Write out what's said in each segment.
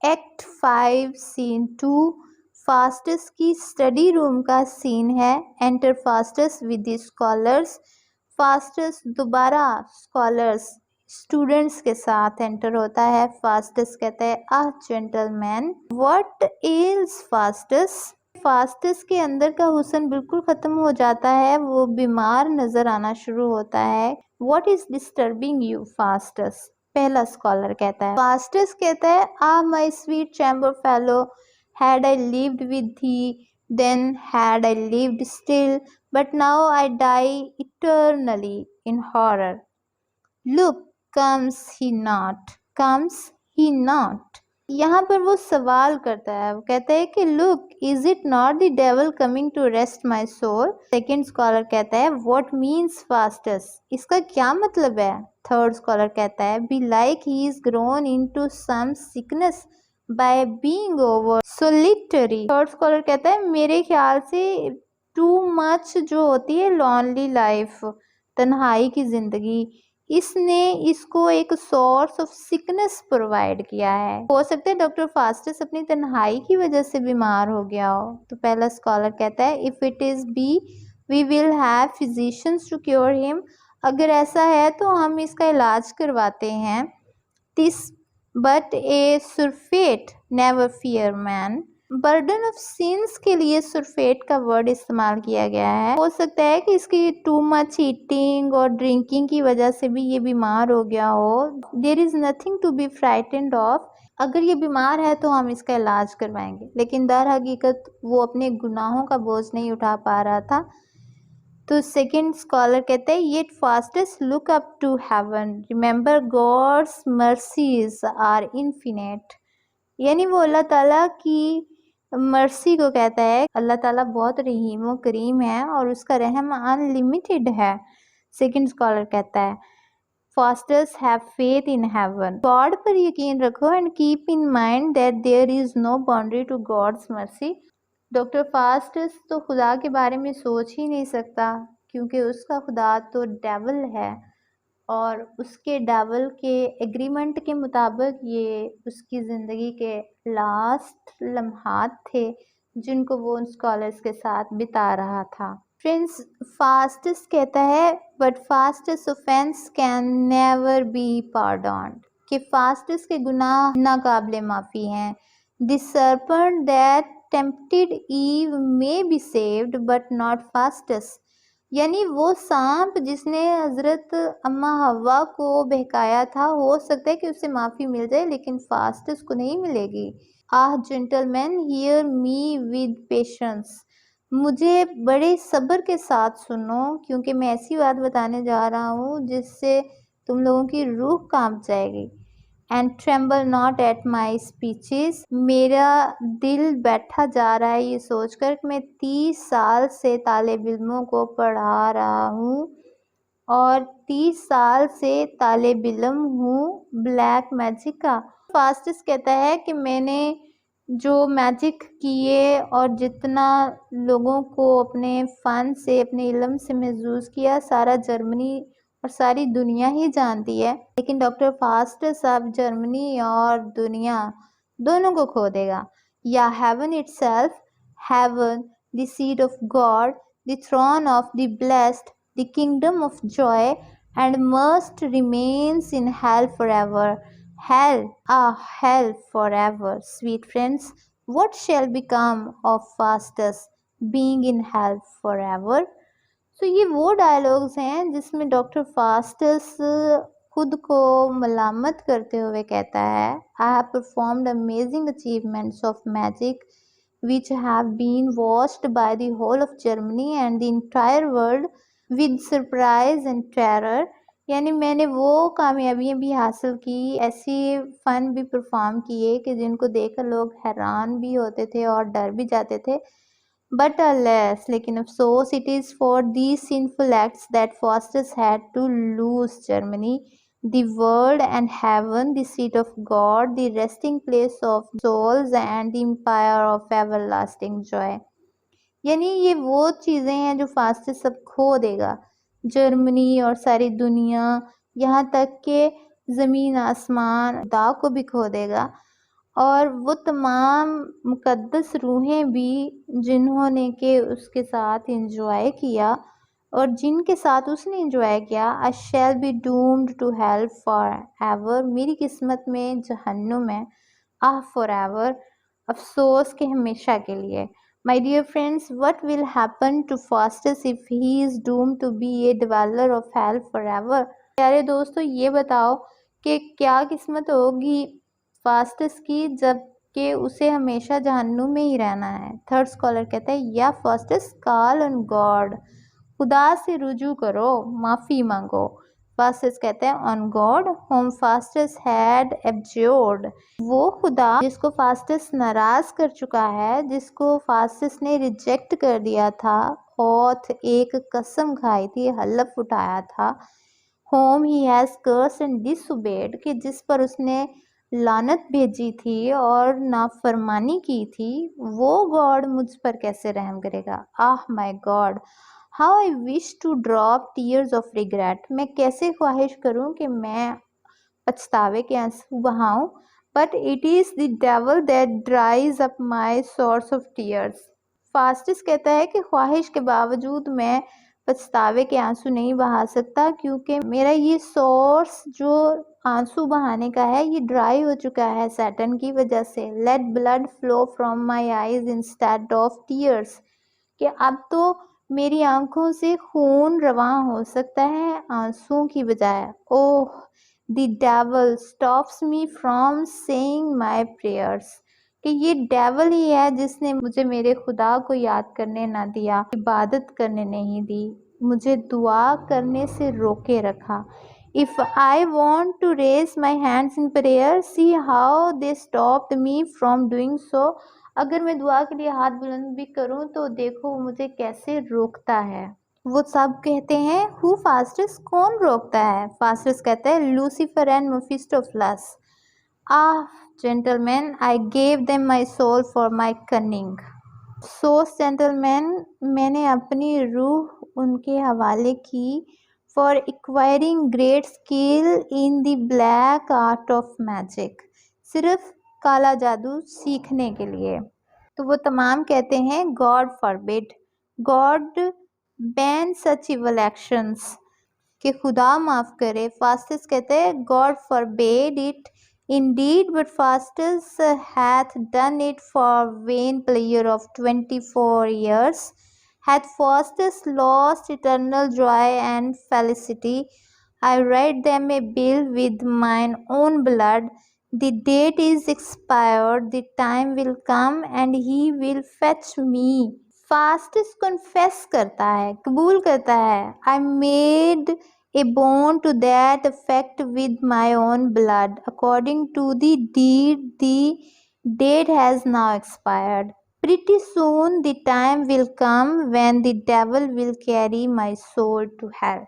Act 5 scene 2 Faustus की study room का scene है। Enter Faustus with the scholars. Faustus दोबारा स्कॉलर्स स्टूडेंट्स के साथ एंटर होता है। फास्टस कहता है ah gentleman what else Faustus. Faustus के अंदर का हुस्न बिल्कुल खत्म हो जाता है, वो बीमार नजर आना शुरू होता है। What is disturbing you Faustus. पहला स्कॉलर कहता है। फास्टस कहता है ah my sweet chamber fellow had I lived with thee, then had I lived still, but now I die eternally in horror. Look, comes he not? Comes he not? यहाँ पर वो सवाल करता है, वो कहता है कि look is it not the devil coming to rest my soul. Second scholar कहता है व्हाट मीन्स फास्टस, इसका क्या मतलब है। थर्ड स्कॉलर कहता है belike he is grown into some sickness by being over solitary. Third scholar कहता है मेरे ख्याल से टू मच जो होती है लॉनली लाइफ, तन्हाई की जिंदगी, इसने इसको एक सोर्स ऑफ सिकनेस प्रोवाइड किया है। हो सकता है डॉक्टर फास्टस अपनी तन्हाई की वजह से बीमार हो गया हो। तो पहला स्कॉलर कहता है if it is be we will have physicians to cure him. अगर ऐसा है तो हम इसका इलाज करवाते हैं। This but a surfeit never fear man. Burden of sins के लिए सुरफेट का वर्ड इस्तेमाल किया गया है। हो सकता है कि इसकी टू मच ईटिंग और ड्रिंकिंग की वजह से भी ये बीमार हो गया हो। There is nothing to be frightened of. अगर ये बीमार है तो हम इसका इलाज करवाएंगे, लेकिन दर हकीकत वो अपने गुनाहों का बोझ नहीं उठा पा रहा था। तो सेकेंड स्कॉलर कहते हैं yet Faustus look up to heaven remember God's mercies are infinite. यानी वो अल्लाह ताला की मर्सी को कहता है, अल्लाह ताला बहुत रहीम व करीम है और उसका रहम अनलिमिटेड है। सेकंड स्कॉलर कहता है Faustus have faith in heaven, God पर यकीन रखो and keep in mind that there is no boundary to God's mercy. Doctor Faustus तो खुदा के बारे में सोच ही नहीं सकता, क्योंकि उसका खुदा तो डेविल है और उसके डेविल के एग्रीमेंट के मुताबिक ये उसकी ज़िंदगी के लास्ट लम्हात थे जिनको वो उन स्कॉलर्स के साथ बिता रहा था। फ्रेंड्स, फास्टस कहता है but Faustus offence can never be pardoned, कि फास्टस के गुनाह नाकाबिले माफ़ी हैं। The serpent that tempted Eve may be saved but not Faustus. यानी वो सांप जिसने हजरत अम्मा हवा को बहकाया था, हो सकता है कि उसे माफ़ी मिल जाए लेकिन फास्टस को नहीं मिलेगी। Ah gentleman hear me with patience, मुझे बड़े सब्र के साथ सुनो, क्योंकि मैं ऐसी बात बताने जा रहा हूँ जिससे तुम लोगों की रूह कांप जाएगी। And tremble not at my speeches, मेरा दिल बैठा जा रहा है ये सोचकर कि मैं 30 साल से तालिब इल्मों को पढ़ा रहा हूँ और 30 साल से तालिब इल्म हूँ ब्लैक मैजिक का। फास्टस कहता है कि मैंने जो मैजिक किए और जितना लोगों को अपने फ़न से अपने इल्म से महसूस किया, सारा जर्मनी और सारी दुनिया ही जानती है। लेकिन डॉक्टर फास्टस अब जर्मनी और दुनिया दोनों को खो देगा। या heaven itself, heaven the seat of God, the throne of the blessed, the kingdom of joy and must remains in hell forever. Hell, hell forever. Sweet friends, what shall become of Fastus being in hell forever? तो ये वो dialogues हैं जिसमें doctor Faustus खुद को मलामत करते हुए कहता है I have performed amazing achievements of magic which have been watched by the whole of Germany and the entire world with surprise and terror। यानी मैंने वो कामयाबियाँ भी हासिल की, ऐसी फ़न भी परफॉर्म किए कि जिनको देखकर लोग हैरान भी होते थे और डर भी जाते थे। बट अलेस, लेकिन अफसोस, it is for these sinful acts that Faustus had to lose Germany, the world and heaven, the seat of God, the resting place of souls and the empire of everlasting joy। यानी ये वो चीज़ें हैं जो Faustus सब खो देगा, Germany और सारी दुनिया, यहाँ तक कि ज़मीन आसमान खुदा को भी खो देगा और वो तमाम मुक़द्दस रूहें भी जिन्होंने के उसके साथ एंजॉय किया और जिनके साथ उसने एंजॉय किया, I shall be doomed to hell for ever, मेरी किस्मत में जहन्नुम है, फॉर एवर, अफसोस के हमेशा के लिए। My dear friends, what will happen to Faustus if he is doomed to be a dweller of hell for ever. प्यारे दोस्तों, ये बताओ कि क्या किस्मत होगी फास्टस की जबकि उसे हमेशा जहन्नुम में ही रहना है। थर्ड स्कॉलर कहता है, या फास्टस कॉल ऑन गॉड, खुदा से रुजू करो, माफ़ी मांगो। फास्टस कहते हैं, on God whom Faustus had abjured, वो खुदा जिसको फास्टस नाराज कर चुका है, जिसको फास्टस ने रिजेक्ट कर दिया था, ओथ एक कसम खाई थी, हलफ उठाया था, whom he has curse and disobeyed, कि जिस पर उसने लानत भेजी थी और नाफरमानी की थी, वो गॉड मुझ पर कैसे रहम करेगा। Ah my God, how I wish to drop tears of regret, मैं कैसे ख्वाहिश करूं कि मैं पछतावे के आंसू बहाऊं, but it is the devil that dries up my source of tears. Faustus कहता है कि ख्वाहिश के बावजूद मैं पछतावे के आंसू नहीं बहा सकता, क्योंकि मेरा ये सोर्स जो आंसू बहाने का है ये ड्राई हो चुका है सैटन की वजह से। Let blood flow from my eyes instead of tears, कि अब तो मेरी आंखों से खून रवां हो सकता है आंसुओं की बजाय। Oh, the devil stops me from saying my prayers, कि ये डेविल ही है जिसने मुझे मेरे खुदा को याद करने ना दिया, इबादत करने नहीं दी, मुझे दुआ करने से रोके रखा। If I want to raise my hands in prayer, see how they stopped me from doing so, अगर मैं दुआ के लिए हाथ बुलंद भी करूं तो देखो वो मुझे कैसे रोकता है। वो सब कहते हैं, हु फास्टस, कौन रोकता है। फास्टस कहते हैं, Lucifer and Mephistopheles, ah gentleman, I gave them my soul for my cunning. So gentleman, मैंने अपनी रूह उनके हवाले की, for acquiring great skill in the black art of magic, सिर्फ काला जादू सीखने के लिए। तो वो तमाम कहते हैं, गॉड फॉरबिड, गॉड बैन सच इवल एक्शंस, कि खुदा माफ़ करे। फास्टस कहते हैं, God forbade it indeed, but Faustus hath done it for vain pleasure of 24 years. Hath Faustus lost eternal joy and felicity? I write them a bill with mine own blood. The date is expired, the time will come, and he will fetch me. Faustus confess करता है, कबूल करता है, I made a bond to that effect with my own blood. According to the deed, the date has now expired. Pretty soon the time will come when the devil will carry my soul to hell.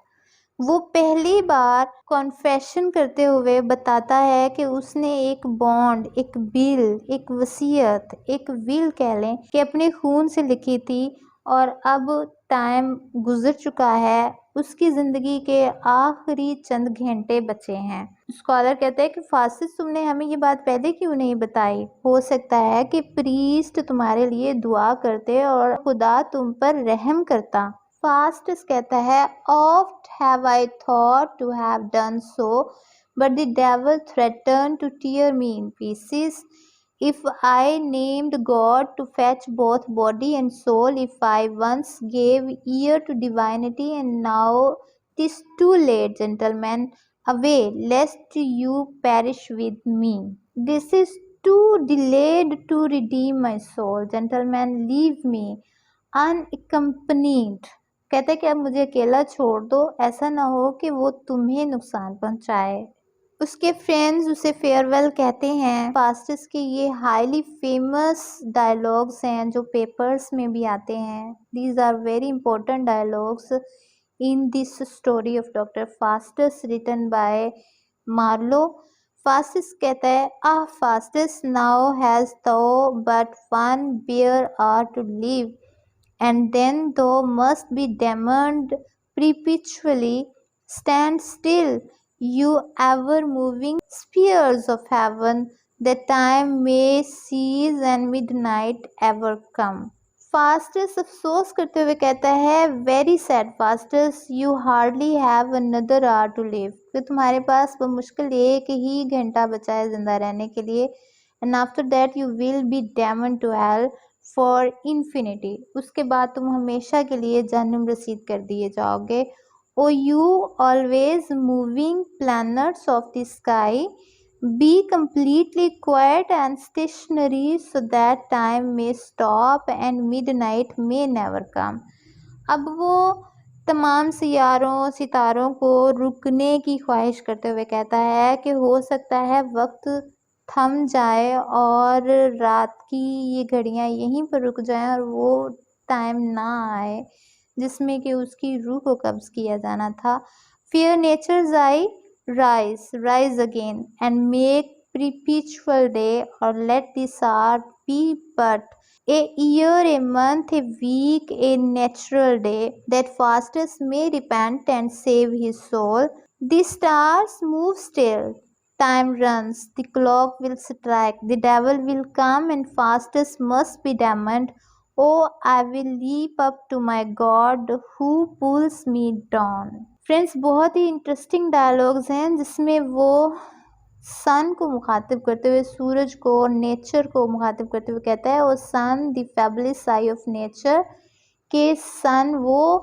वो पहली बार confession करते हुए बताता है कि उसने एक bond, एक बिल, एक वसीयत, एक विल कह लें, कि अपने खून से लिखी थी और अब टाइम गुजर चुका है, उसकी ज़िंदगी के आखिरी चंद घंटे बचे हैं। स्कॉलर कहते हैं कि फासिस, तुमने हमें ये बात पहले क्यों नहीं बताई। हो सकता है कि प्रीस्ट तुम्हारे लिए दुआ करते और खुदा तुम पर रहम करता। फास्टिस कहता है, oft have I thought to have done so, but the devil threatened to tear me in pieces. If I named God to fetch both body and soul, if I once gave ear to divinity, and now 'tis too late, gentlemen, away, lest you perish with me. This is too delayed to redeem my soul, gentlemen, leave me unaccompanied. कहते कि अब मुझे अकेला छोड़ दो, ऐसा ना हो कि वो तुम्हें नुकसान पहुंचाए। उसके फ्रेंड्स उसे फेयरवेल कहते हैं। फास्टिस के ये हाईली फेमस डायलॉग्स हैं जो पेपर्स में भी आते हैं। These are very important dialogues in this story of doctor Faustus written by Marlowe. Faustus कहता है, Faustus, now has thou but one bare hour to live, and then thou must be damned perpetually. Stand still, you ever moving spheres of heaven, that time may cease and midnight ever come. Faustus अफसोस करते हुए कहता है, very sad Faustus, you hardly have another hour to live, कि तुम्हारे पास बमुश्किल एक ही घंटा बचा है जिंदा रहने के लिए, and after that you will be damned to hell for infinity, उसके बाद तुम हमेशा के लिए जहन्नुम रसीद कर दिए जाओगे. O you always moving planets of the sky, be completely quiet and stationary so that time may stop and midnight may never come. अब वो तमाम सितारों को रुकने की ख्वाहिश करते हुए कहता है कि हो सकता है वक्त थम जाए और रात की ये घड़ियां यहीं पर रुक जाएं और वो टाइम ना आए जिसमें कि उसकी रूह को कब्ज किया जाना था. Fear nature's eye, rise again, and make perpetual day, or let this hour be but a year, a month, a week, a natural day, that fastest may repent and save his soul. The stars move still, time runs, the clock will strike, the devil will come, and fastest must be damned. Oh, I will leap up to my God who pulls me down. Friends, बहुत ही interesting dialogues हैं जिसमें वो सन को मुखातिब करते हुए, सूरज को और नेचर को मुखातिब करते हुए कहता है, O sun the fabulous eye of nature, के सन वो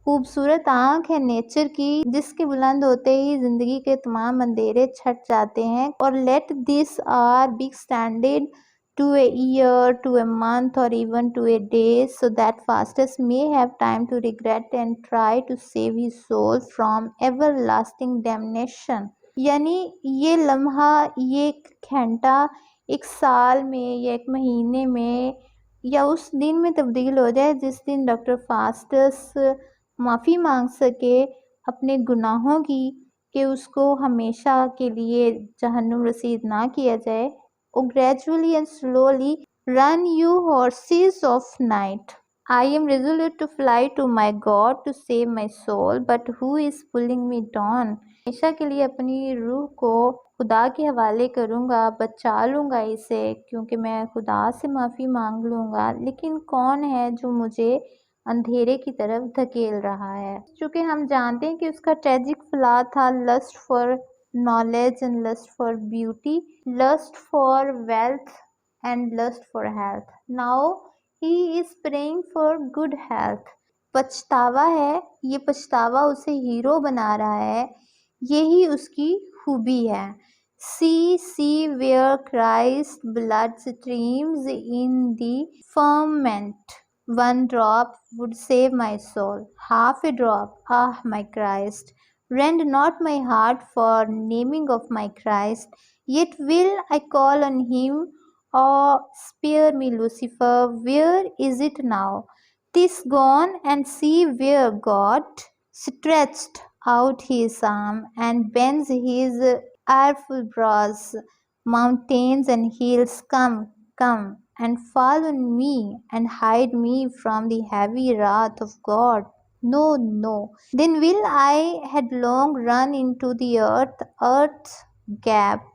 खूबसूरत आँख है नेचर की जिसके बुलंद होते ही ज़िंदगी के तमाम अंधेरे छट जाते हैं. और let this R be extended to a year, to a month, or even to a day, so that Faustus may have time to regret and try to save his soul from everlasting damnation. यानी ये लम्हा, ये घंटा एक साल में या एक महीने में या उस दिन में तब्दील हो जाए जिस दिन डॉक्टर फास्टस माफ़ी मांग सके अपने गुनाहों की, कि उसको हमेशा के लिए जहन्नुम रसीद ना किया जाए. Oh, gradually and slowly run, you horses of night. I am resolute to fly to my God to save my soul, but who is pulling me down? हमेशा के लिए अपनी रूह को खुदा के हवाले करूँगा, बचा लूँगा इसे, क्योंकि मैं खुदा से माफ़ी मांग लूँगा, लेकिन कौन है जो मुझे अंधेरे की तरफ धकेल रहा है. चूँकि हम जानते हैं कि उसका ट्रेजिक फ्लॉ था lust for knowledge and lust for beauty, lust for wealth and lust for health. Now he is praying for good health. पछतावा है, ये पछतावा उसे हीरो बना रहा है, यही उसकी खूबी है. See where Christ's blood streams in the firmament. One drop would save my soul, half a drop, ah, my Christ. Rend not my heart for naming of my Christ, yet will I call on him. Oh, spare me, Lucifer, where is it now? 'Tis gone, and see where God stretched out his arm and bends his ireful brows. Mountains and hills, come, and fall on me, and hide me from the heavy wrath of God. No, then will I headlong run into the earth's gap.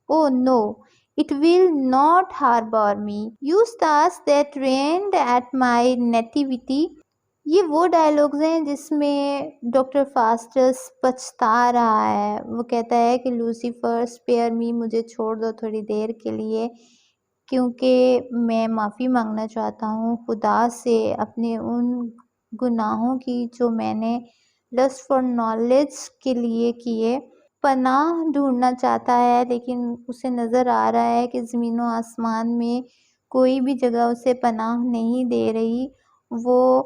Oh no, it will not harbor me. You stars that reigned at my nativity. ये वो dialogues हैं जिसमें doctor Faustus पछता रहा है. वो कहता है कि लूसीफर, स्पेयर मी, मुझे छोड़ दो थोड़ी देर के लिए, क्योंकि मैं माफ़ी मांगना चाहता हूँ खुदा से अपने उन गुनाहों की जो मैंने लस्ट फॉर नॉलेज के लिए किए. पनाह ढूंढना चाहता है, लेकिन उसे नज़र आ रहा है कि ज़मीन व आसमान में कोई भी जगह उसे पनाह नहीं दे रही. वो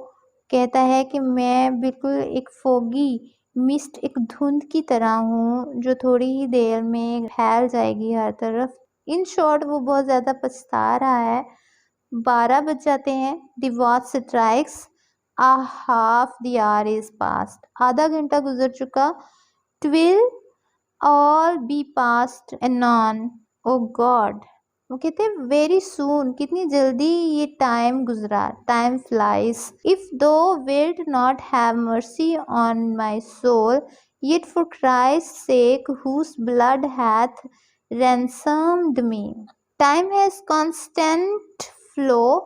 कहता है कि मैं बिल्कुल एक फोगी मिस्ट, एक धुंध की तरह हूँ जो थोड़ी ही देर में फैल जाएगी हर तरफ. इन शॉर्ट वो बहुत ज़्यादा पछता रहा है. 12 बज जाते हैं. The watch strikes, ah half the hour is past, आधा घंटा गुजर चुका. 12 all be past anon, O God. वो कहते हैं वेरी सून, कितनी जल्दी ये टाइम गुजरा. Time flies. If thou wilt not have mercy on my soul, yet for Christ's sake, whose blood hath ransomed me. Time has constant flow,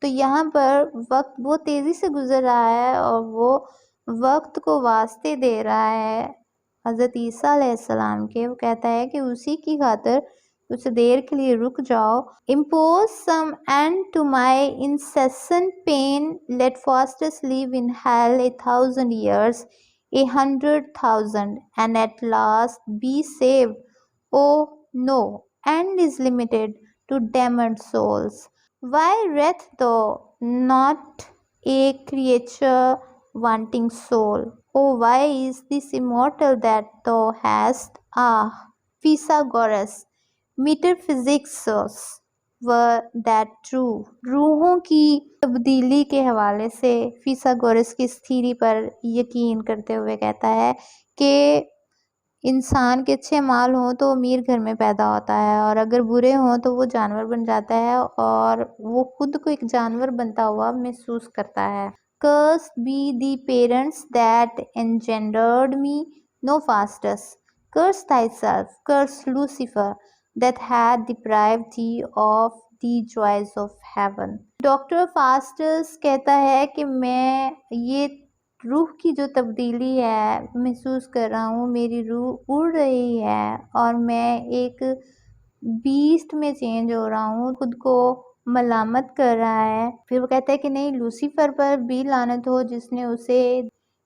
तो यहाँ पर वक्त बहुत तेज़ी से गुजर रहा है और वो वक्त को वास्ते दे रहा है हज़रत ईसा अलैहिस्सलाम के। वो कहता है कि उसी की खातिर कुछ देर के लिए रुक जाओ। Impose some end to my incessant pain, let Faustus live in hell 1,000 years, 100,000, and at last be saved. Oh no, end is limited to damned souls. Why wrath thou, not a creature wanting soul? Oh, why is this immortal that thou hast? Ah, Pythagoras, metaphysics were that true? रूहों की तब्दीली के हवाले से फिसागोरस की इस theory पर यकीन करते हुए कहता है कि इंसान के अच्छे माल हों तो अमीर घर में पैदा होता है और अगर बुरे हों तो वो जानवर बन जाता है और वो खुद को एक जानवर बनता हुआ महसूस करता है। Cursed be the parents that engendered me, no Faustus. Curse thyself, curse Lucifer, that had deprived thee of the joys of heaven. Doctor Faustus कहता है कि मैं ये रूह की जो तब्दीली है महसूस कर रहा हूँ, मेरी रूह उड़ रही है और मैं एक बीस्ट में चेंज हो रहा हूँ, खुद को मलामत कर रहा है। फिर वो कहता है कि नहीं, लूसीफर पर भी लानत हो जिसने उसे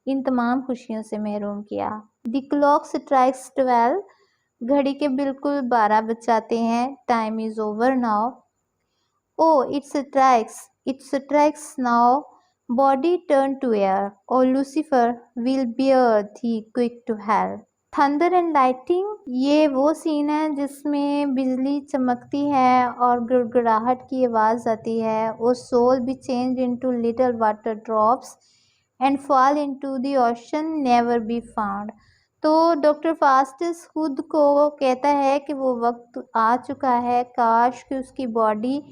इन तमाम खुशियों से महरूम किया। द क्लॉक स्ट्राइक्स 12, घड़ी के बिल्कुल 12 बज जाते हैं। Time is over now. Oh, it strikes now. Body turn to air. O Lucifer, will bear thee quick to hell. Thunder and lighting, ये वो सीन है जिसमें बिजली चमकती है और गड़गड़ाहट की आवाज़ आती है। O soul be change into little water drops and fall into the ocean, never be found. तो डॉक्टर फास्टस खुद को कहता है कि वो वक्त आ चुका है, काश कि उसकी बॉडी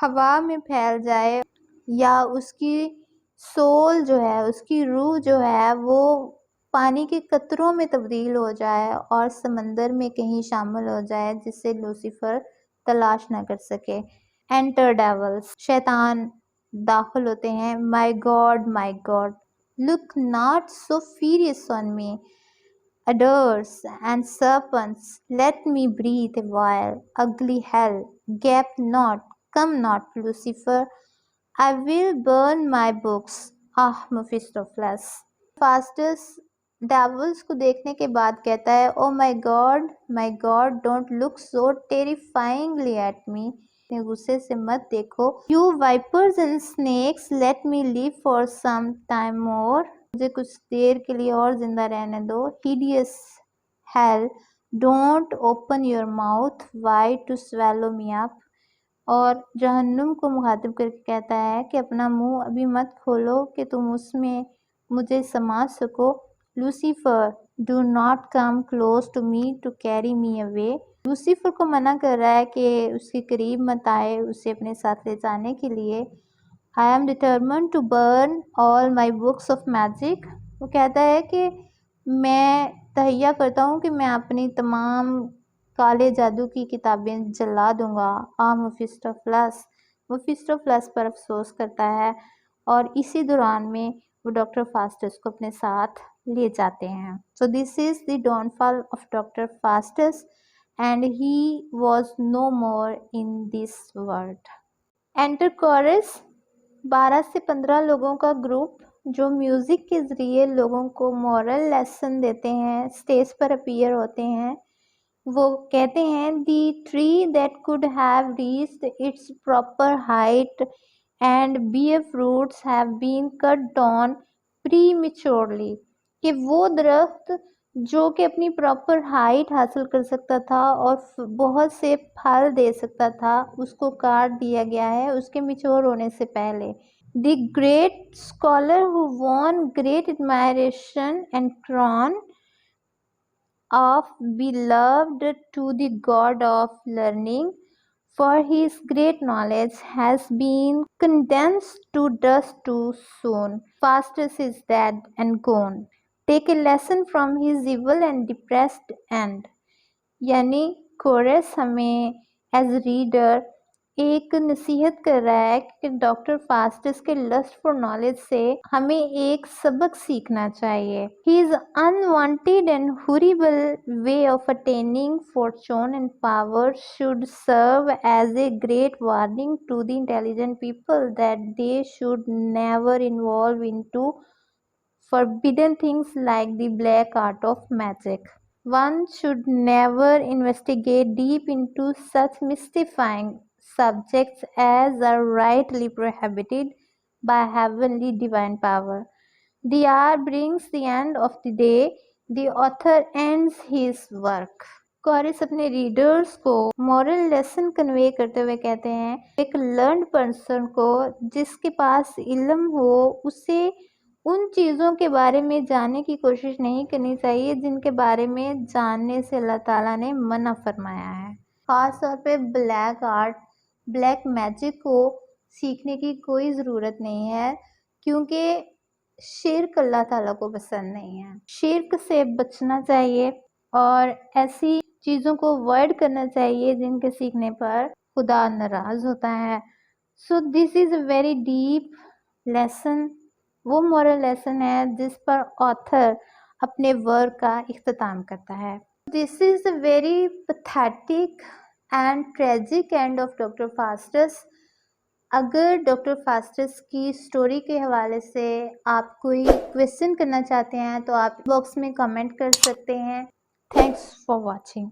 हवा में फैल जाए या उसकी सोल जो है, उसकी रूह जो है वो पानी के कतरों में तब्दील हो जाए और समंदर में कहीं शामिल हो जाए जिससे लूसीफर तलाश ना कर सके। एंटर डेवल्स, शैतान दाखिल होते हैं। My God, look not so furious on me, adders and serpents, let me breathe a while. Ugly hell, gape not, come not, Lucifer, I will burn my books. Ah, Mephistopheles. Faustus devils को देखने के बाद कहता है, O my God, don't look so terrifyingly at me. गुस्से से मत देखो। You vipers and snakes, let me live for some time more, मुझे कुछ देर के लिए और जिंदा रहने दो। Hideous hell, don't open your mouth wide to swallow me up. और जहन्नुम को मुखातिब करके कहता है कि अपना मुंह अभी मत खोलो कि तुम उसमें मुझे समा सको। Lucifer, do not come close to me to carry me away. Lucifer को मना कर रहा है कि उसके करीब मत आए उसे अपने साथ ले जाने के लिए। I am determined to burn all my books of magic. वो कहता है कि मैं तहैया करता हूँ कि मैं अपनी तमाम काले जादू की किताबें जला दूंगा। मुफिस्टोफेलेस पर अफसोस करता है और इसी दौरान में वो डॉक्टर फास्टस को अपने साथ ले जाते हैं। So this is the downfall of doctor Faustus and he was no more in this world. Enter chorus, 12 से 15 लोगों का ग्रुप जो म्यूज़िक के ज़रिए लोगों को मॉरल लेसन देते हैं, स्टेज पर अपीयर होते हैं। वो कहते हैं, the tree that could have reached its proper height and bear fruits have been cut down prematurely, कि वो दरख्त जो कि अपनी प्रॉपर हाइट हासिल कर सकता था और बहुत से फल दे सकता था, उसको काट दिया गया है उसके मैच्योर होने से पहले। The great scholar who won great admiration and crown of beloved to the God of learning, for his great knowledge has been condensed to dust too soon. Faustus is dead and gone. Take a lesson from his evil and depressed end. यानी coarse हमें as reader एक नसीहत कर रहा है कि doctor Faustus के lust for knowledge से हमें एक सबक सीखना चाहिए. His unwanted and horrible way of attaining fortune and power should serve as a great warning to the intelligent people that they should never involve into forbidden things like the black art of magic. One should never investigate deep into such mystifying subjects as are rightly prohibited by heavenly divine power. The hour brings the end of the day. The author ends his work. कॉरिस अपने readers को moral lesson convey करते हुए कहते हैं, एक learned person को जिसके पास इल्म हो उसे उन चीज़ों के बारे में जानने की कोशिश नहीं करनी चाहिए जिनके बारे में जानने से अल्लाह ताला ने मना फरमाया है. ख़ास तौर पे ब्लैक आर्ट, ब्लैक मैजिक को सीखने की कोई ज़रूरत नहीं है क्योंकि शिर्क अल्लाह ताला को पसंद नहीं है. शिर्क से बचना चाहिए और ऐसी चीज़ों को अवॉइड करना चाहिए जिनके सीखने पर खुदा नाराज़ होता है. So this is a very deep lesson. वो मॉरल लेसन है जिस पर ऑथर अपने वर्क का इख्तिताम करता है. This is a very pathetic and tragic end of doctor Faustus. अगर डॉक्टर फास्टस की स्टोरी के हवाले से आप कोई क्वेश्चन करना चाहते हैं तो आप बॉक्स में कमेंट कर सकते हैं. Thanks for watching.